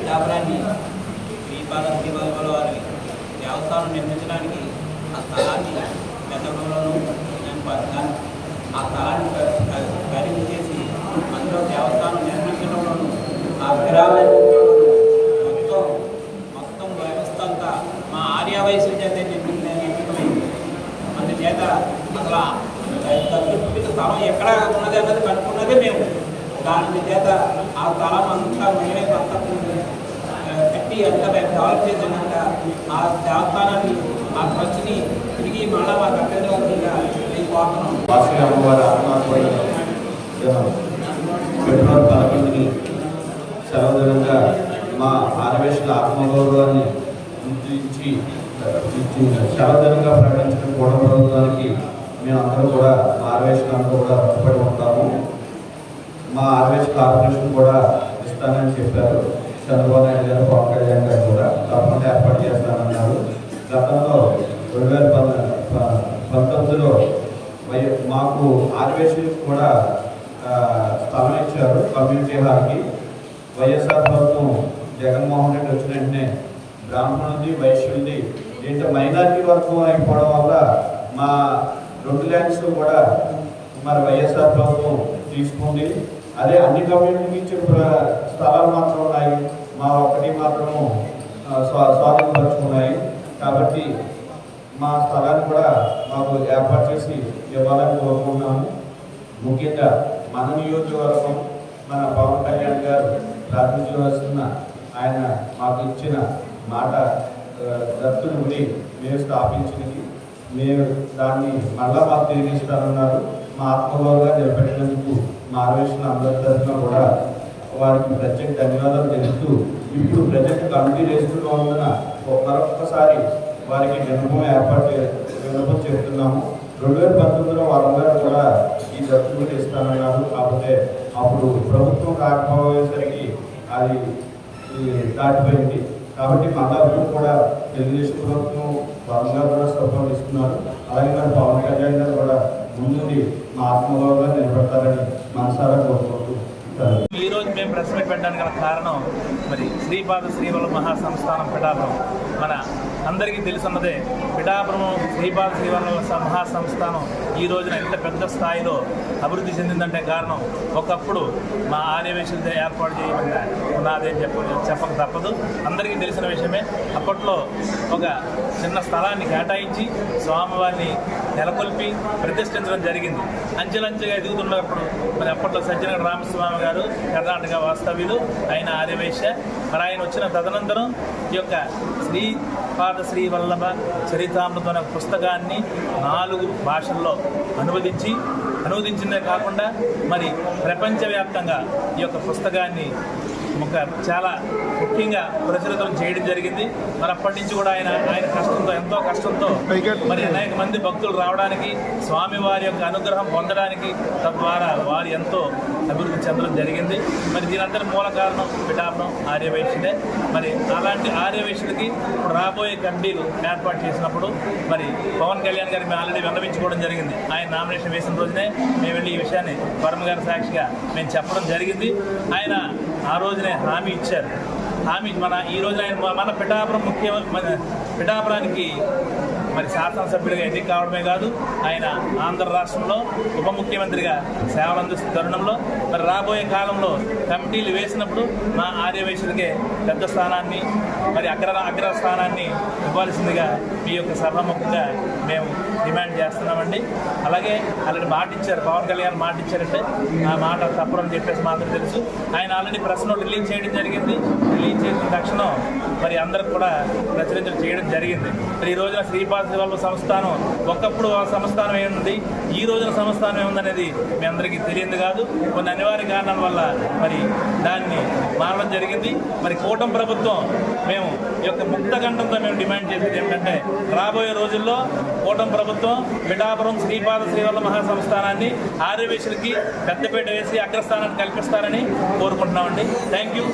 పిఠాపురాన్ని శ్రీపాద శ్రీవల్లభుల వారి దేవస్థానం నిర్మించడానికి ఆ స్థలాన్ని గతంలోనూ ఆ స్థలాన్ని ఖరీదు చేసి అందులో దేవస్థానం నిర్మించడంలోనూ ఆ విరాళం మొత్తం వ్యవస్థ అంతా మా ఆర్యవయసు చేత నిర్మితమైంది. అందుచేత అసలు స్థలం ఎక్కడ ఉన్నది అన్నది కనుక్కున్నదే మేము. దాని చేత ఆ స్థలం అంతా మేమే కట్టి అంతా డెవలప్ చేసినాక ఆ దేవస్థానాన్ని ఆ ఖర్చుని తిరిగి మళ్ళా మా కట్టేవాళ్ళగా కోరుతున్నాం. వాసవి అమ్మవారి ఆత్మహత్య ఫిబ్రవరి 11ని సెలవుదినంగా మా ఆరవేశుల ఆత్మగౌరవాన్ని గుర్తించి సెలవుదినంగా ప్రకటించడం కూడా ప్రభుత్వానికి మేమందరూ కూడా ఆరవేశులందరూ కూడా రుణపడి ఉంటాము. మా ఆర్వేశ కార్పొరేషన్ కూడా ఇస్తానని చెప్పారు. చంద్రబాబు నాయుడు గారు, పవన్ కళ్యాణ్ గారు కూడా తప్పకుండా ఏర్పాటు చేస్తానన్నారు. గతంలో 2019లో మాకు ఆర్వేశులకు కూడా స్థలం ఇచ్చారు కమ్యూనిటీ హాల్కి. వైఎస్ఆర్ ప్రభుత్వం జగన్మోహన్ రెడ్డి వచ్చిన వెంటనే బ్రాహ్మణులది, వైశ్యులది ఏంటో మైనారిటీ వర్గం అయిపోవడం వల్ల మా 2 ల్యాండ్స్ కూడా మరి వైఎస్ఆర్ ప్రభుత్వం తీసుకుంది. అదే అన్ని కమ్యూనిటీకి ఇచ్చే స్థలాలు మాత్రం ఉన్నాయి, మా ఒక్కటి మాత్రము స్వాధీనపరుచుకున్నాయి. కాబట్టి మా స్థలాన్ని కూడా మాకు ఏర్పాటు చేసి ఇవ్వాలని కోరుకుంటున్నాము. ముఖ్యంగా మన నియోజకవర్గం మన పవన్ కళ్యాణ్ గారు ప్రాతినిధ్యం వస్తున్న ఆయన మాకు ఇచ్చిన మాట దత్తుని మేము స్థాపించినది, మేము దాన్ని మళ్ళా మాకు తెలియజేస్తానన్నారు. మా ఆత్మగౌరవంగా నిలబెట్టినందుకు మా ఆర్వేశన అందరి తరఫున కూడా వారికి ప్రత్యేక ధన్యవాదాలు తెలుపుతూ ఇప్పుడు ప్రజెంట్ కమిటీ వేసుకుంటూ ఉన్నందున మరొకసారి వారికి విన్నపం చెప్తున్నాము. 2019లో వారందరూ కూడా ఈ దత్తులు ఇస్తానన్నారు. కాకపోతే అప్పుడు ప్రభుత్వం కాకపోయేసరికి అది దాటిపోయింది. కాబట్టి మళ్ళా కూడా తెలుగుదేశం ప్రభుత్వం వారంగా కూడా సపోర్ట్ ఇస్తున్నారు. అలాగే మరి పవన్ కళ్యాణ్ గారు కూడా ముందుండి మా ఆత్మగౌరవంగా నిలబెడతారని మనసారా కోరుకుంటూ ఈరోజు మేము ప్రెస్ మీట్ పెట్టడానికి గల కారణం మరి శ్రీపాద శ్రీవల్లభ మహాసంస్థానం పిఠాపురం మన అందరికీ తెలుసున్నదే. పిఠాపురం శ్రీపాద శ్రీవల్లభ మహాసంస్థానం ఈ రోజున ఎంత పెద్ద స్థాయిలో అభివృద్ధి చెందిందంటే కారణం ఒకప్పుడు మా ఆర్యవేశులతో ఏర్పాటు చేయబడిన ఉన్నదే చెప్పక తప్పదు. అందరికీ తెలిసిన విషయమే. అప్పట్లో ఒక చిన్న స్థలాన్ని కేటాయించి స్వామివారిని నెలకొల్పి ప్రతిష్ఠించడం జరిగింది. అంచెలంచెగా ఎదుగుతున్నప్పుడు మరి అప్పట్లో సజ్జన రామస్వామి గారు కర్ణాటక వాస్తవ్యులు, ఆయన ఆర్యవేశ్య. మరి ఆయన వచ్చిన తదనంతరం ఈ యొక్క శ్రీపాద శ్రీవల్లభ చరితామృతం అనే పుస్తకాన్ని 4 భాషల్లో అనువదించిందే కాకుండా మరి ప్రపంచవ్యాప్తంగా ఈ యొక్క పుస్తకాన్ని చాలా ముఖ్యంగా ప్రచురితం చేయడం జరిగింది. మరి అప్పటి నుంచి కూడా ఆయన ఎంతో కష్టంతో మరి అనేక మంది భక్తులు రావడానికి, స్వామివారి యొక్క అనుగ్రహం పొందడానికి, తద్వారా వారు ఎంతో అభివృద్ధి చెందడం జరిగింది. మరి దీనంతటి మూల కారణం పిఠాపురం ఆర్యవేశ్యుడే. మరి అలాంటి ఆర్యవేశ్యుడికి ఇప్పుడు రాబోయే కమిటీలు ఏర్పాటు చేసినప్పుడు మరి పవన్ కళ్యాణ్ గారికి మేము ఆల్రెడీ విన్నవించుకోవడం జరిగింది. ఆయన నామినేషన్ వేసిన రోజునే మేము వెళ్ళి ఈ విషయాన్ని వర్మ గారి సాక్షిగా మేము చెప్పడం జరిగింది. ఆయన ఆ రోజునే హామీ ఇచ్చారు. ఈ రోజున ఆయన మన పిఠాపురానికి మరి శాసనసభ్యుడిగా ఎన్నిక కావడమే కాదు, ఆయన ఆంధ్ర రాష్ట్రంలో ఉప ముఖ్యమంత్రిగా సేవలు అందిస్తున్న తరుణంలో మరి రాబోయే కాలంలో కమిటీలు వేసినప్పుడు మా ఆర్యవేశ్యుడికే పెద్ద స్థానాన్ని, మరి అగ్ర స్థానాన్ని ఇవ్వాల్సిందిగా మీ యొక్క సభాముఖంగా మేము డిమాండ్ చేస్తున్నామండి. అలాగే ఆల్రెడీ మాట ఇచ్చారు, పవన్ కళ్యాణ్ మాట ఇచ్చారంటే ఆ మాట తప్పని చెప్పేసి మాత్రం తెలుసు. ఆయన ఆల్రెడీ ప్రెస్ నోట్ రిలీజ్ చేయడం జరిగింది. రిలీజ్ చేసిన తక్షణం మరి అందరికి కూడా ప్రచురించడం చేయడం జరిగింది. మరి ఈ రోజున శ్రీపాద శ్రీవల్లభ సంస్థానం ఒకప్పుడు ఆ సంస్థానం ఏముంది, ఈ రోజున సంస్థానం ఏముందనేది మీ అందరికీ తెలియదు కాదు. కొన్ని అనివార్య కారణాల వల్ల మరి దాన్ని మారడం జరిగింది. మరి కూటమి ప్రభుత్వం మేము ఈ యొక్క ముక్తకంఠంతో మేము డిమాండ్ చేసేది ఏమిటంటే రాబోయే రోజుల్లో కూటమి ప్రభుత్వం పిఠాపురం శ్రీపాద శ్రీవల్లభ మహాసంస్థానాన్ని ఆర్యవేశ్యులకి పెద్దపీట వేసి అగ్రస్థానాన్ని కల్పిస్తారని కోరుకుంటున్నామండి. Thank you.